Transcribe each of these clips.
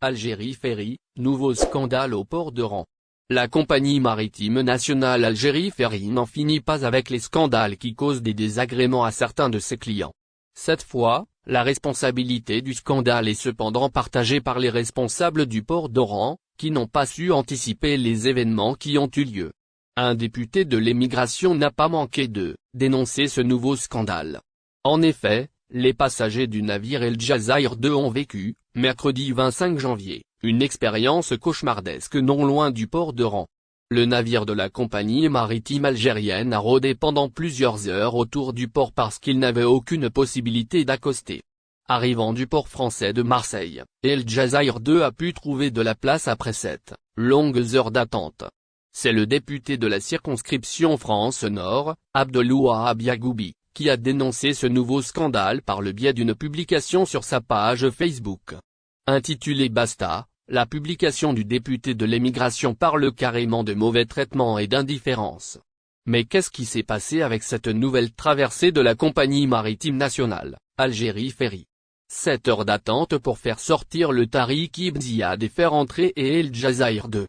Algérie Ferry, nouveau scandale au port d'Oran. La compagnie maritime nationale Algérie Ferry n'en finit pas avec les scandales qui causent des désagréments à certains de ses clients. Cette fois, la responsabilité du scandale est cependant partagée par les responsables du port d'Oran, qui n'ont pas su anticiper les événements qui ont eu lieu. Un député de l'émigration n'a pas manqué de dénoncer ce nouveau scandale. En effet, les passagers du navire El Jazair 2 ont vécu, mercredi 25 janvier, une expérience cauchemardesque non loin du port d'Oran. Le navire de la compagnie maritime algérienne a rôdé pendant plusieurs heures autour du port parce qu'il n'avait aucune possibilité d'accoster. Arrivant du port français de Marseille, El Jazair 2 a pu trouver de la place après 7 longues heures d'attente. C'est le député de la circonscription France Nord, Abdelwahab Yagoubi, qui a dénoncé ce nouveau scandale par le biais d'une publication sur sa page Facebook. Intitulée Basta, la publication du député de l'émigration parle carrément de mauvais traitement et d'indifférence. Mais qu'est-ce qui s'est passé avec cette nouvelle traversée de la compagnie maritime nationale, Algérie Ferry? 7 heures d'attente pour faire sortir le Tariq Ibn Ziyad et faire entrer El Jazair 2.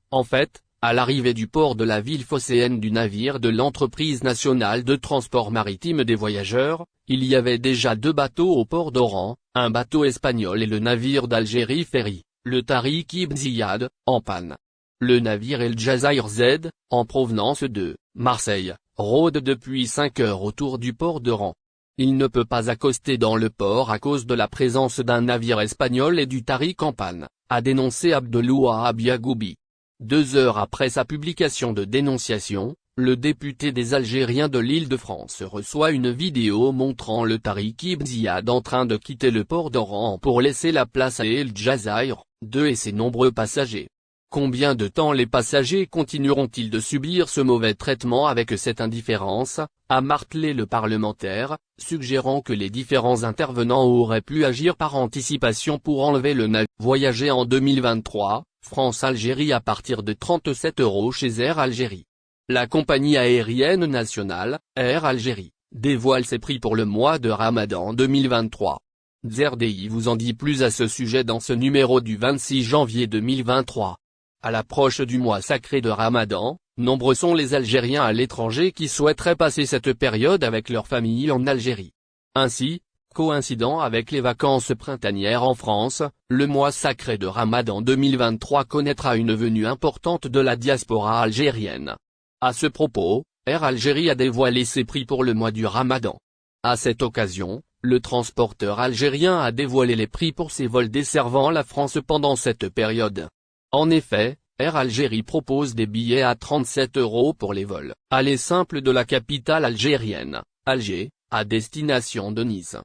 En fait, à l'arrivée du port de la ville phocéenne du navire de l'entreprise nationale de transport maritime des voyageurs, il y avait déjà 2 bateaux au port d'Oran, un bateau espagnol et le navire d'Algérie Ferry, le Tariq Ibn Ziyad, en panne. Le navire El Jazair Z, en provenance de Marseille, rôde depuis 5 heures autour du port d'Oran. Il ne peut pas accoster dans le port à cause de la présence d'un navire espagnol et du Tariq en panne, a dénoncé Abdelwahab Yagoubi. 2 heures après sa publication de dénonciation, le député des Algériens de l'Île-de-France reçoit une vidéo montrant le Tariq Ibn Ziyad en train de quitter le port d'Oran pour laisser la place à El Jazair 2 et ses nombreux passagers. Combien de temps les passagers continueront-ils de subir ce mauvais traitement avec cette indifférence, a martelé le parlementaire, suggérant que les différents intervenants auraient pu agir par anticipation pour enlever le navire. Voyager en 2023, France-Algérie à partir de 37 € chez Air Algérie. La compagnie aérienne nationale, Air Algérie, dévoile ses prix pour le mois de Ramadan 2023. ZRDI vous en dit plus à ce sujet dans ce numéro du 26 janvier 2023. À l'approche du mois sacré de Ramadan, nombreux sont les Algériens à l'étranger qui souhaiteraient passer cette période avec leur famille en Algérie. Ainsi, coïncidant avec les vacances printanières en France, le mois sacré de Ramadan 2023 connaîtra une venue importante de la diaspora algérienne. À ce propos, Air Algérie a dévoilé ses prix pour le mois du Ramadan. À cette occasion, le transporteur algérien a dévoilé les prix pour ses vols desservant la France pendant cette période. En effet, Air Algérie propose des billets à 37 € pour les vols aller simples de la capitale algérienne, Alger, à destination de Nice.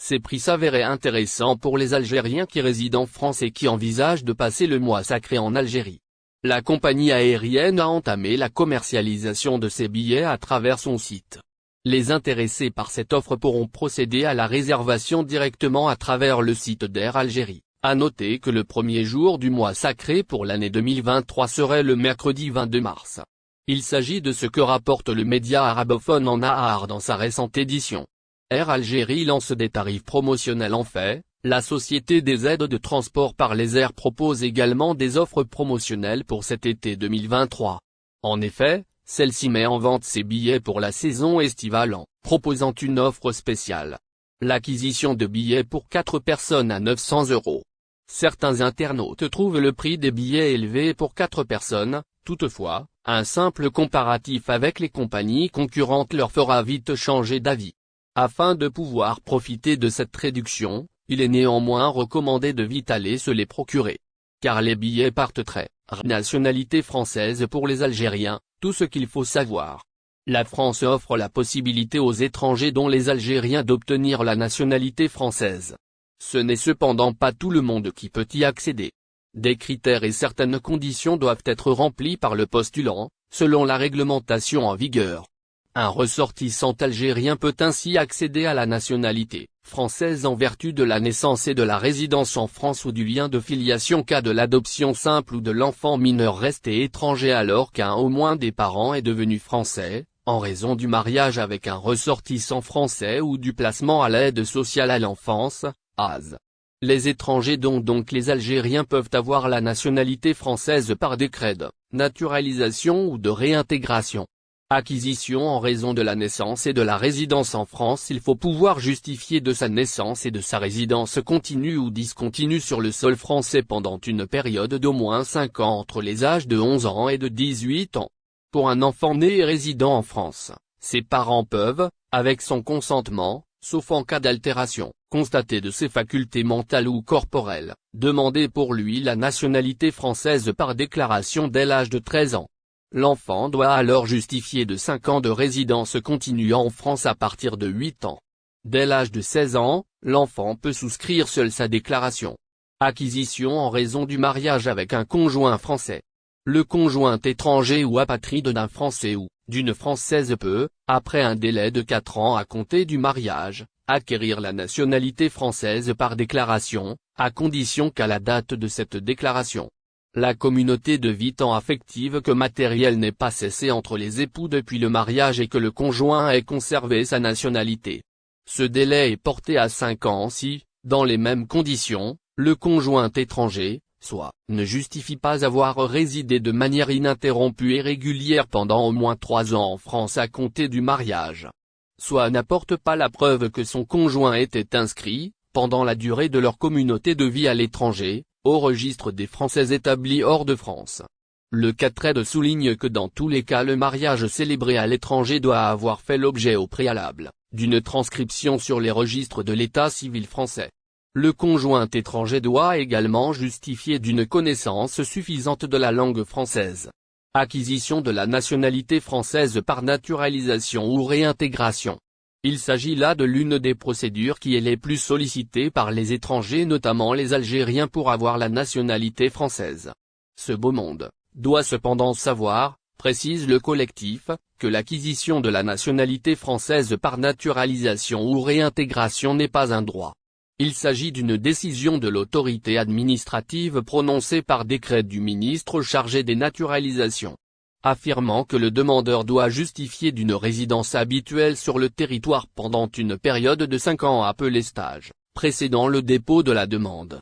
Ces prix s'avéraient intéressants pour les Algériens qui résident en France et qui envisagent de passer le mois sacré en Algérie. La compagnie aérienne a entamé la commercialisation de ces billets à travers son site. Les intéressés par cette offre pourront procéder à la réservation directement à travers le site d'Air Algérie. À noter que le premier jour du mois sacré pour l'année 2023 serait le mercredi 22 mars. Il s'agit de ce que rapporte le média arabophone En Nahar dans sa récente édition. Air Algérie lance des tarifs promotionnels. En fait, la société des aides de transport par les airs propose également des offres promotionnelles pour cet été 2023. En effet, celle-ci met en vente ses billets pour la saison estivale en proposant une offre spéciale. L'acquisition de billets pour 4 personnes à 900 €. Certains internautes trouvent le prix des billets élevé pour 4 personnes, toutefois, un simple comparatif avec les compagnies concurrentes leur fera vite changer d'avis. Afin de pouvoir profiter de cette réduction, il est néanmoins recommandé de vite aller se les procurer. Car les billets partent très rare. Nationalité française pour les Algériens, tout ce qu'il faut savoir. La France offre la possibilité aux étrangers dont les Algériens d'obtenir la nationalité française. Ce n'est cependant pas tout le monde qui peut y accéder. Des critères et certaines conditions doivent être remplis par le postulant, selon la réglementation en vigueur. Un ressortissant algérien peut ainsi accéder à la nationalité française en vertu de la naissance et de la résidence en France ou du lien de filiation cas de l'adoption simple ou de l'enfant mineur resté étranger alors qu'un au moins des parents est devenu français, en raison du mariage avec un ressortissant français ou du placement à l'aide sociale à l'enfance, ASE. Les étrangers dont donc les Algériens peuvent avoir la nationalité française par décret de naturalisation ou de réintégration. Acquisition en raison de la naissance et de la résidence en France. Il faut pouvoir justifier de sa naissance et de sa résidence continue ou discontinue sur le sol français pendant une période d'au moins 5 ans entre les âges de 11 ans et de 18 ans. Pour un enfant né et résident en France, ses parents peuvent, avec son consentement, sauf en cas d'altération constatée de ses facultés mentales ou corporelles, demander pour lui la nationalité française par déclaration dès l'âge de 13 ans. L'enfant doit alors justifier de 5 ans de résidence continue en France à partir de 8 ans. Dès l'âge de 16 ans, l'enfant peut souscrire seul sa déclaration. Acquisition en raison du mariage avec un conjoint français. Le conjoint étranger ou apatride d'un Français ou d'une Française peut, après un délai de 4 ans à compter du mariage, acquérir la nationalité française par déclaration, à condition qu'à la date de cette déclaration, la communauté de vie tant affective que matérielle n'ait pas cessé entre les époux depuis le mariage et que le conjoint ait conservé sa nationalité. Ce délai est porté à 5 ans si, dans les mêmes conditions, le conjoint étranger, soit, ne justifie pas avoir résidé de manière ininterrompue et régulière pendant au moins 3 ans en France à compter du mariage, soit n'apporte pas la preuve que son conjoint était inscrit, pendant la durée de leur communauté de vie à l'étranger, au registre des Français établis hors de France. Le 4 souligne que dans tous les cas le mariage célébré à l'étranger doit avoir fait l'objet au préalable d'une transcription sur les registres de l'état civil français. Le conjoint étranger doit également justifier d'une connaissance suffisante de la langue française. Acquisition de la nationalité française par naturalisation ou réintégration. Il s'agit là de l'une des procédures qui est les plus sollicitées par les étrangers, notamment les Algériens, pour avoir la nationalité française. Ce beau monde doit cependant savoir, précise le collectif, que l'acquisition de la nationalité française par naturalisation ou réintégration n'est pas un droit. Il s'agit d'une décision de l'autorité administrative prononcée par décret du ministre chargé des naturalisations, affirmant que le demandeur doit justifier d'une résidence habituelle sur le territoire pendant une période de 5 ans appelée stage, précédant le dépôt de la demande.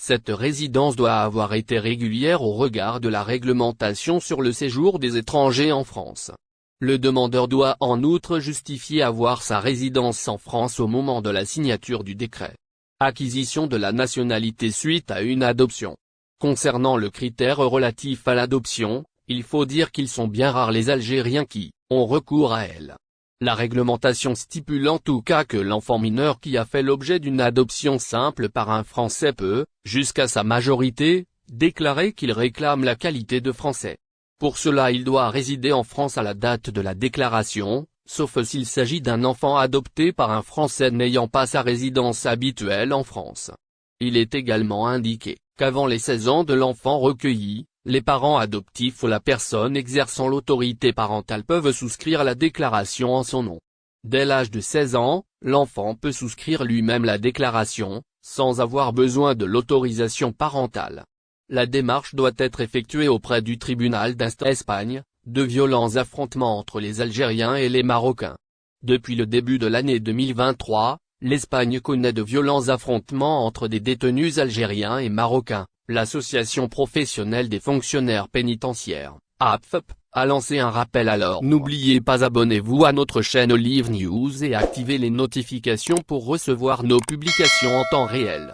Cette résidence doit avoir été régulière au regard de la réglementation sur le séjour des étrangers en France. Le demandeur doit en outre justifier avoir sa résidence en France au moment de la signature du décret. Acquisition de la nationalité suite à une adoption. Concernant le critère relatif à l'adoption, il faut dire qu'ils sont bien rares les Algériens qui ont recours à elle. La réglementation stipule en tout cas que l'enfant mineur qui a fait l'objet d'une adoption simple par un Français peut, jusqu'à sa majorité, déclarer qu'il réclame la qualité de Français. Pour cela il doit résider en France à la date de la déclaration, sauf s'il s'agit d'un enfant adopté par un Français n'ayant pas sa résidence habituelle en France. Il est également indiqué qu'avant les 16 ans de l'enfant recueilli, les parents adoptifs ou la personne exerçant l'autorité parentale peuvent souscrire la déclaration en son nom. Dès l'âge de 16 ans, l'enfant peut souscrire lui-même la déclaration, sans avoir besoin de l'autorisation parentale. La démarche doit être effectuée auprès du tribunal d'instance. Espagne, de violents affrontements entre les Algériens et les Marocains. Depuis le début de l'année 2023, l'Espagne connaît de violents affrontements entre des détenus algériens et marocains. L'Association professionnelle des fonctionnaires pénitentiaires, APFP, a lancé un rappel alors. N'oubliez pas, abonnez-vous à notre chaîne Olive News et activez les notifications pour recevoir nos publications en temps réel.